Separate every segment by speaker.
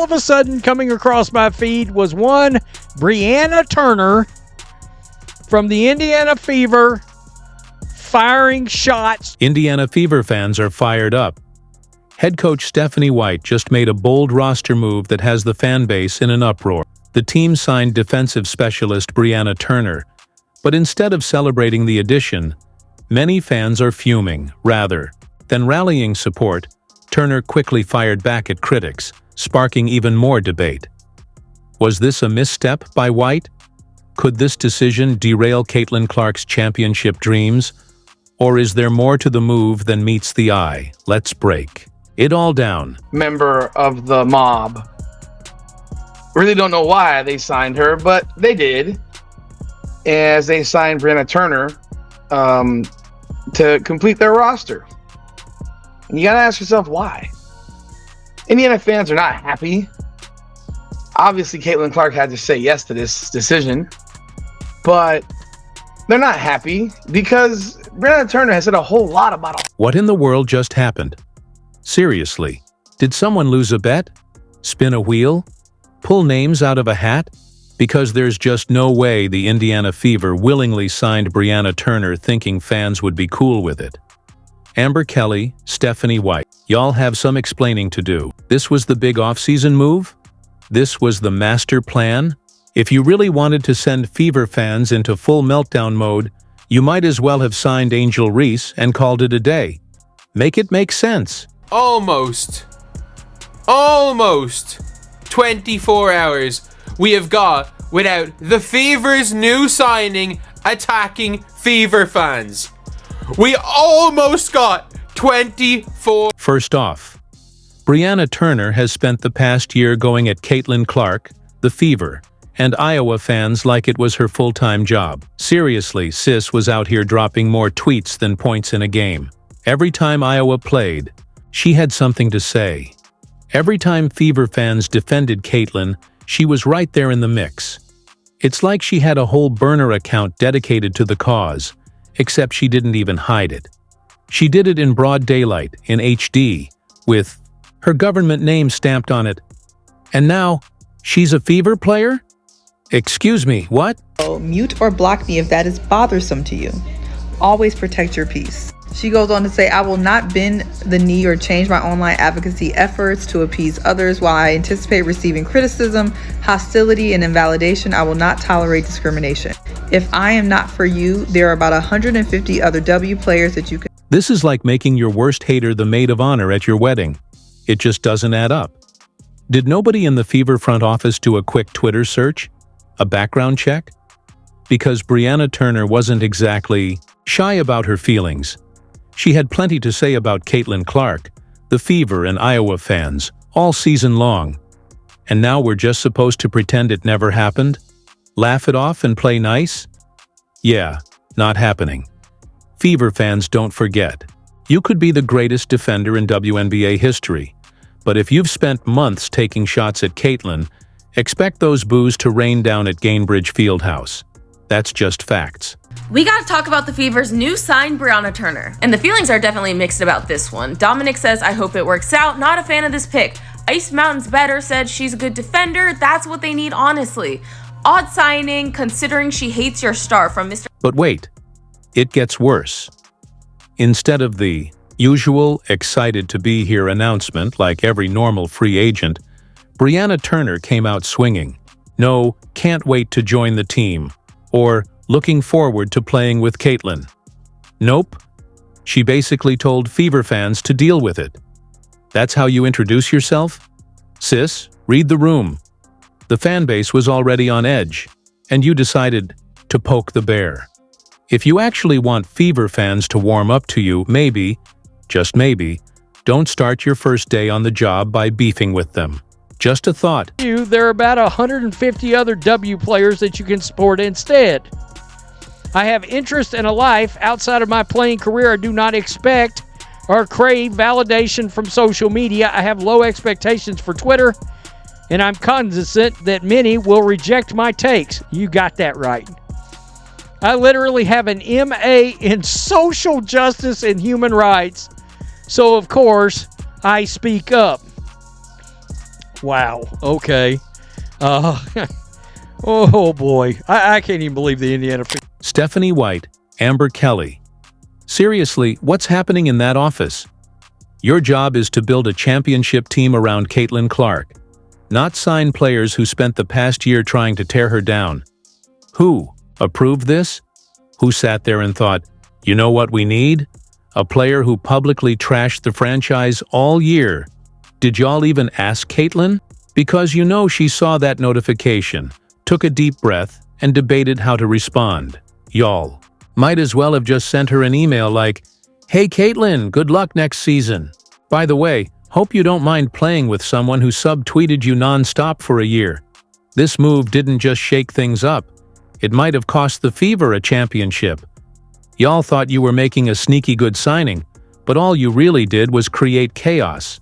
Speaker 1: All of a sudden, coming across my feed was one Brianna Turner from the Indiana Fever firing shots.
Speaker 2: Indiana Fever fans are fired up. Head coach Stephanie White just made a bold roster move that has the fan base in an uproar. The team signed defensive specialist Brianna Turner, but instead of celebrating the addition, many fans are fuming. Rather than rallying support, Turner quickly fired back at critics, sparking even more debate. Was this a misstep by White? Could this decision derail Caitlin Clark's championship dreams? Or is there more to the move than meets the eye? Let's break it all down.
Speaker 3: Member of the mob. Really don't know why they signed her, but they did. As they signed Brianna Turner to complete their roster. And you gotta ask yourself why. Indiana fans are not happy. Obviously, Caitlin Clark had to say yes to this decision, but they're not happy because Brianna Turner has said a whole lot about it.
Speaker 2: What in the world just happened? Seriously, did someone lose a bet? Spin a wheel? Pull names out of a hat? Because there's just no way the Indiana Fever willingly signed Brianna Turner thinking fans would be cool with it. Amber Kelly, Stephanie White, y'all have some explaining to do. This was the big off-season move? This was the master plan? If you really wanted to send Fever fans into full meltdown mode, you might as well have signed Angel Reese and called it a day. Make it make sense.
Speaker 4: Almost 24 hours we have got without the Fever's new signing attacking Fever fans. We almost got 24.
Speaker 2: First off, Brianna Turner has spent the past year going at Caitlin Clark, the Fever, and Iowa fans like it was her full-time job. Seriously, sis was out here dropping more tweets than points in a game. Every time Iowa played, she had something to say. Every time Fever fans defended Caitlin, she was right there in the mix. It's like she had a whole burner account dedicated to the cause, except she didn't even hide it. She did it in broad daylight, in HD, with her government name stamped on it. And now, she's a Fever player? Excuse me, what?
Speaker 5: Mute or block me if that is bothersome to you. Always protect your peace. She goes on to say, I will not bend the knee or change my online advocacy efforts to appease others. While I anticipate receiving criticism, hostility, and invalidation, I will not tolerate discrimination. If I am not for you, there are about 150 other W players that you can...
Speaker 2: This is like making your worst hater the maid of honor at your wedding. It just doesn't add up. Did nobody in the Fever front office do a quick Twitter search? A background check? Because Brianna Turner wasn't exactly shy about her feelings. She had plenty to say about Caitlin Clark, the Fever, and Iowa fans, all season long. And now we're just supposed to pretend it never happened? Laugh it off and play nice? Yeah, not happening. Fever fans, don't forget. You could be the greatest defender in WNBA history, but if you've spent months taking shots at Caitlin, expect those boos to rain down at Gainbridge Fieldhouse. That's just facts.
Speaker 6: We gotta talk about the Fever's new sign, Brianna Turner. And the feelings are definitely mixed about this one. Dominic says, I hope it works out. Not a fan of this pick. Ice Mountain's better said she's a good defender. That's what they need, honestly. Odd signing, considering she hates your star from Mr.
Speaker 2: But wait, it gets worse. Instead of the usual excited to be here announcement like every normal free agent, Brianna Turner came out swinging. No, can't wait to join the team. Or looking forward to playing with Caitlin. Nope. She basically told Fever fans to deal with it. That's how you introduce yourself? Sis, read the room. The fan base was already on edge, and you decided to poke the bear. If you actually want Fever fans to warm up to you, maybe, just maybe, don't start your first day on the job by beefing with them. Just a thought.
Speaker 1: There are about 150 other W players that you can support instead. I have interest in a life outside of my playing career. I do not expect or crave validation from social media. I have low expectations for Twitter, and I'm cognizant that many will reject my takes. You got that right. I literally have an MA in social justice and human rights, so of course I speak up. Wow. Okay. Uh, oh boy. I can't even believe the Indiana.
Speaker 2: Stephanie White, Amber Kelly. Seriously, what's happening in that office? Your job is to build a championship team around Caitlin Clark, not sign players who spent the past year trying to tear her down. Who approved this? Who sat there and thought, you know what we need? A player who publicly trashed the franchise all year. Did y'all even ask Caitlin? Because you know she saw that notification, took a deep breath, and debated how to respond. Y'all might as well have just sent her an email like, hey Caitlin, good luck next season. By the way, hope you don't mind playing with someone who subtweeted you non-stop for a year. This move didn't just shake things up. It might have cost the Fever a championship. Y'all thought you were making a sneaky good signing, but all you really did was create chaos.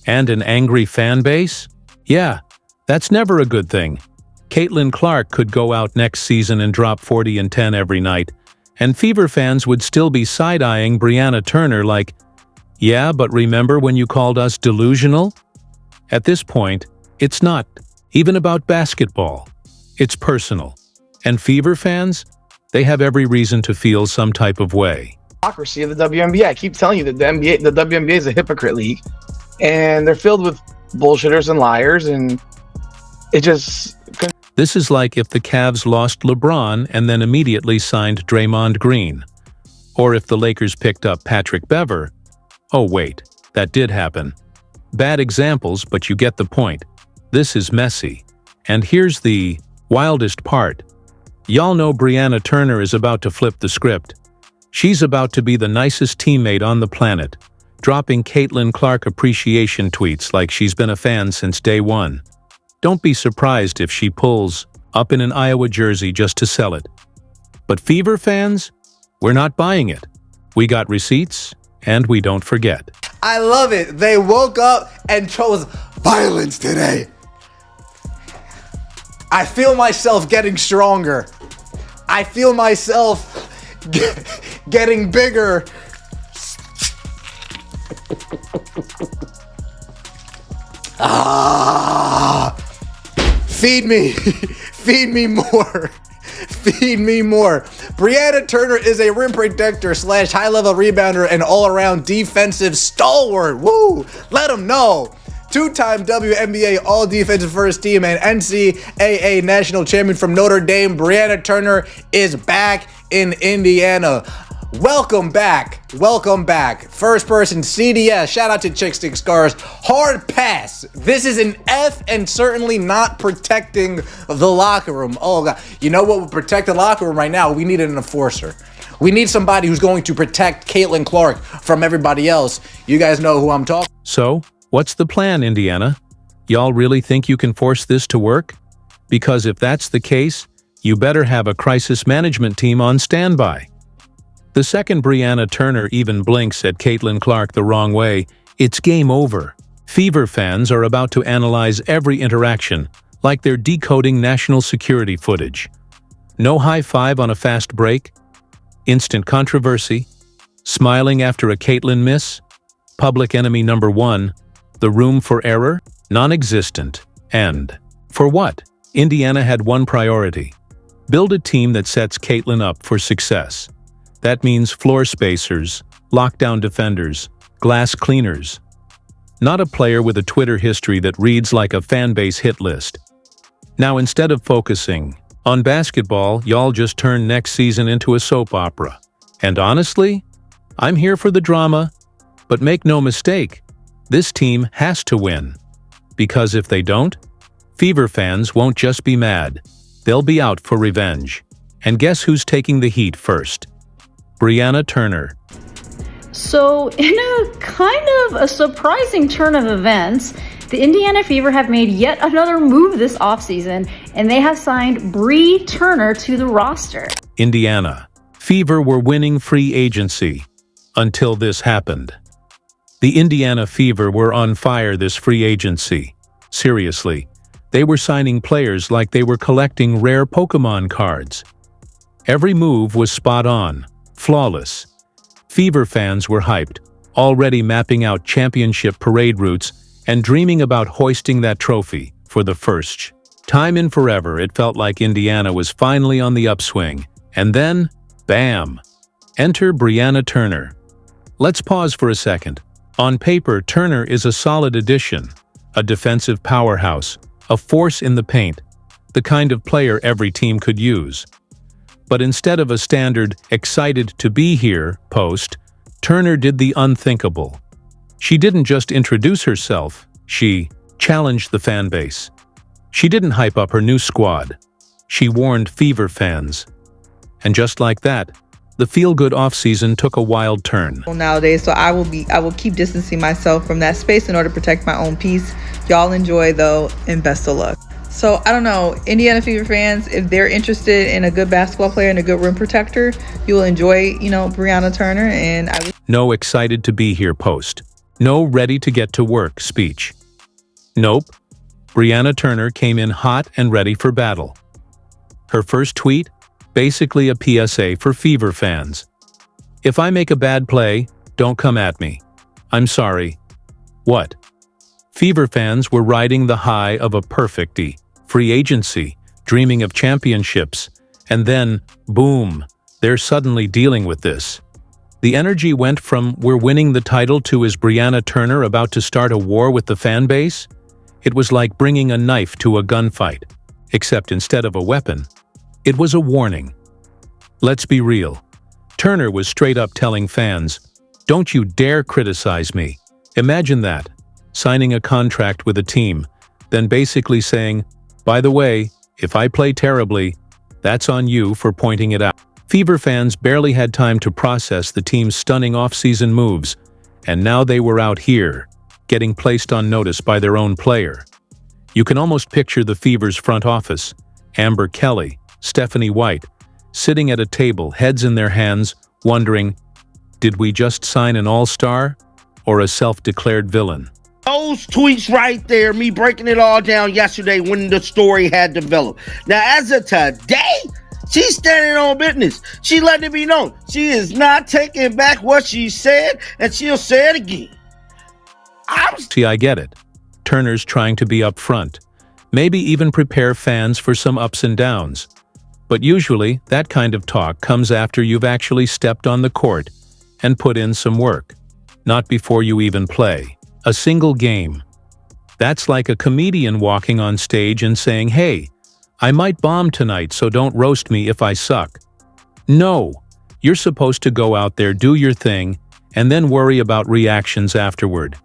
Speaker 2: And an angry fan base? Yeah, that's never a good thing. Caitlin Clark could go out next season and drop 40 and 10 every night, and Fever fans would still be side-eyeing Brianna Turner like, yeah, but remember when you called us delusional? At this point, it's not even about basketball. It's personal. And Fever fans, they have every reason to feel some type of way.
Speaker 3: Hypocrisy of the WNBA. I keep telling you that the WNBA is a hypocrite league, and they're filled with bullshitters and liars, and it just...
Speaker 2: This is like if the Cavs lost LeBron and then immediately signed Draymond Green. Or if the Lakers picked up Patrick Bever. Oh wait, that did happen. Bad examples, but you get the point. This is messy. And here's the wildest part. Y'all know Brianna Turner is about to flip the script. She's about to be the nicest teammate on the planet, dropping Caitlin Clark appreciation tweets like she's been a fan since day one. Don't be surprised if she pulls up in an Iowa jersey just to sell it. But Fever fans, we're not buying it. We got receipts, and we don't forget.
Speaker 7: I love it. They woke up and chose violence today. I feel myself getting stronger. I feel myself getting bigger. Feed me. Feed me more. Feed me more. Brianna Turner is a rim protector / high-level rebounder and all-around defensive stalwart. Woo! Let them know. Two-time WNBA All-Defensive First Team and NCAA National Champion from Notre Dame, Brianna Turner is back in Indiana. Welcome back. Welcome back. First person CDS. Shout out to Chickstick Scars. Hard pass. This is an F and certainly not protecting the locker room. Oh, God. You know what would protect the locker room right now? We need an enforcer. We need somebody who's going to protect Caitlin Clark from everybody else. You guys know who I'm talking.
Speaker 2: So, what's the plan, Indiana? Y'all really think you can force this to work? Because if that's the case, you better have a crisis management team on standby. The second Brianna Turner even blinks at Caitlin Clark the wrong way, it's game over. Fever fans are about to analyze every interaction, like they're decoding national security footage. No high five on a fast break? Instant controversy? Smiling after a Caitlin miss? Public enemy number one? The room for error? Non-existent. And for what? Indiana had one priority. Build a team that sets Caitlin up for success. That means floor spacers, lockdown defenders, glass cleaners. Not a player with a Twitter history that reads like a fanbase hit list. Now instead of focusing on basketball, y'all just turn next season into a soap opera. And honestly, I'm here for the drama, but make no mistake, this team has to win. Because if they don't, Fever fans won't just be mad, they'll be out for revenge. And guess who's taking the heat first? Brianna Turner.
Speaker 8: So, in a kind of a surprising turn of events, the Indiana Fever have made yet another move this offseason, and they have signed Bree Turner to the roster.
Speaker 2: Indiana. Fever were winning free agency until this happened. The Indiana Fever were on fire this free agency. Seriously, they were signing players like they were collecting rare Pokemon cards. Every move was spot on. Flawless. Fever fans were hyped, already mapping out championship parade routes and dreaming about hoisting that trophy for the first time in forever. It felt like Indiana was finally on the upswing. And then, bam! Enter Brianna Turner. Let's pause for a second. On paper, Turner is a solid addition, a defensive powerhouse, a force in the paint, the kind of player every team could use. But instead of a standard "excited to be here" post, Turner did the unthinkable. She didn't just introduce herself, she challenged the fan base. She didn't hype up her new squad. She warned Fever fans. And just like that, the feel-good offseason took a wild turn.
Speaker 5: Nowadays, so I will keep distancing myself from that space in order to protect my own peace. Y'all enjoy though, and best of luck. So I don't know, Indiana Fever fans, if they're interested in a good basketball player and a good rim protector, you will enjoy, Brianna Turner. And
Speaker 2: No excited to be here post. No ready to get to work speech. Nope. Brianna Turner came in hot and ready for battle. Her first tweet? Basically a PSA for Fever fans. If I make a bad play, don't come at me. I'm sorry. What? Fever fans were riding the high of a perfect free agency, dreaming of championships, and then, boom, they're suddenly dealing with this. The energy went from "we're winning the title" to "is Brianna Turner about to start a war with the fan base?" It was like bringing a knife to a gunfight, except instead of a weapon, it was a warning. Let's be real. Turner was straight up telling fans, "Don't you dare criticize me." Imagine that, signing a contract with a team, then basically saying, "By the way, if I play terribly, that's on you for pointing it out." Fever fans barely had time to process the team's stunning off-season moves, and now they were out here, getting placed on notice by their own player. You can almost picture the Fever's front office, Amber Kelly, Stephanie White, sitting at a table, heads in their hands, wondering, did we just sign an all-star or a self-declared villain?
Speaker 9: Those tweets right there, me breaking it all down yesterday when the story had developed. Now, as of today, she's standing on business. She letting it be known. She is not taking back what she said, and she'll say it again.
Speaker 2: See, I get it. Turner's trying to be upfront, maybe even prepare fans for some ups and downs. But usually, that kind of talk comes after you've actually stepped on the court and put in some work, not before you even play a single game. That's like a comedian walking on stage and saying, "Hey, I might bomb tonight, so don't roast me if I suck." No, you're supposed to go out there, do your thing, and then worry about reactions afterward.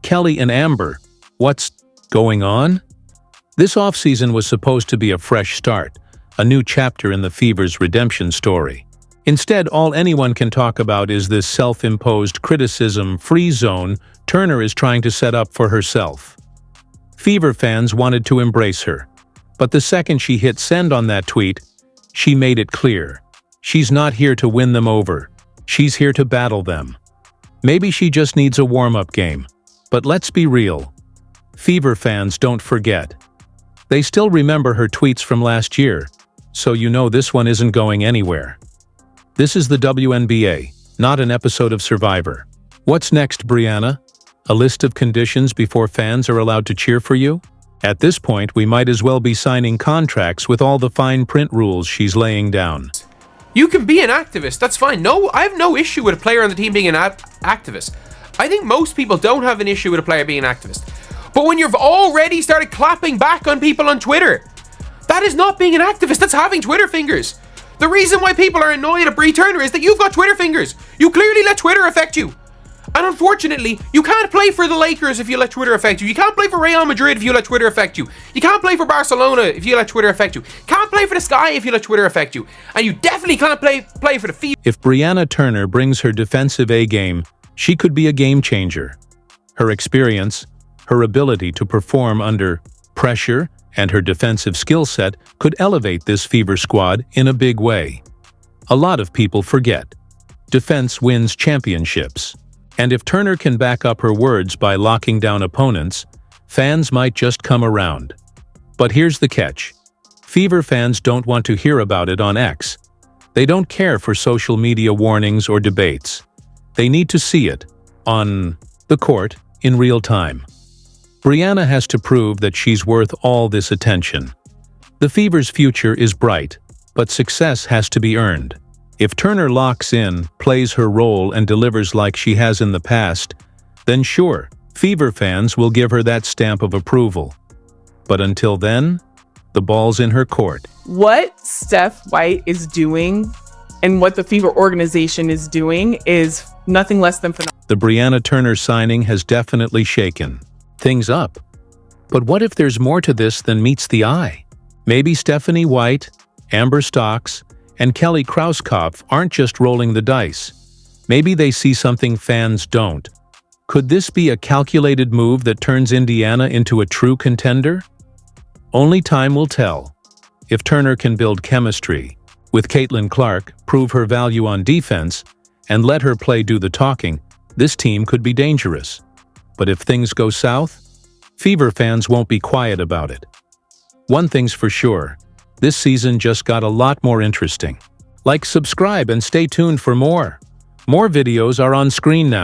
Speaker 2: Kelly and Amber, what's going on? This offseason was supposed to be a fresh start, a new chapter in the Fever's redemption story. Instead, all anyone can talk about is this self-imposed criticism-free zone Turner is trying to set up for herself. Fever fans wanted to embrace her, but the second she hit send on that tweet, she made it clear. She's not here to win them over. She's here to battle them. Maybe she just needs a warm-up game. But let's be real. Fever fans don't forget. They still remember her tweets from last year, so you know this one isn't going anywhere. This is the WNBA, not an episode of Survivor. What's next, Brianna? A list of conditions before fans are allowed to cheer for you? At this point, we might as well be signing contracts with all the fine print rules she's laying down.
Speaker 4: You can be an activist, that's fine. No, I have no issue with a player on the team being an activist. I think most people don't have an issue with a player being an activist. But when you've already started clapping back on people on Twitter, that is not being an activist, that's having Twitter fingers. The reason why people are annoyed at Brie Turner is that you've got Twitter fingers. You clearly let Twitter affect you. And unfortunately, you can't play for the Lakers if you let Twitter affect you. You can't play for Real Madrid if you let Twitter affect you. You can't play for Barcelona if you let Twitter affect you. Can't play for the Sky if you let Twitter affect you. And you definitely can't play for the Fever.
Speaker 2: If Brianna Turner brings her defensive A-game, she could be a game changer. Her experience, her ability to perform under pressure, and her defensive skill set could elevate this Fever squad in a big way. A lot of people forget. Defense wins championships. And if Turner can back up her words by locking down opponents, fans might just come around. But here's the catch. Fever fans don't want to hear about it on X. They don't care for social media warnings or debates. They need to see it on the court in real time. Brianna has to prove that she's worth all this attention. The Fever's future is bright, but success has to be earned. If Turner locks in, plays her role, and delivers like she has in the past, then sure, Fever fans will give her that stamp of approval. But until then, the ball's in her court.
Speaker 10: What Steph White is doing and what the Fever organization is doing is nothing less than phenomenal.
Speaker 2: The Brianna Turner signing has definitely shaken things up. But what if there's more to this than meets the eye? Maybe Stephanie White, Amber Stocks, and Kelly Krauskopf aren't just rolling the dice. Maybe they see something fans don't. Could this be a calculated move that turns Indiana into a true contender? Only time will tell. If Turner can build chemistry with Caitlin Clark, prove her value on defense, and let her play do the talking, this team could be dangerous. But if things go south, Fever fans won't be quiet about it. One thing's for sure, this season just got a lot more interesting. Like, subscribe, and stay tuned for more. More videos are on screen now.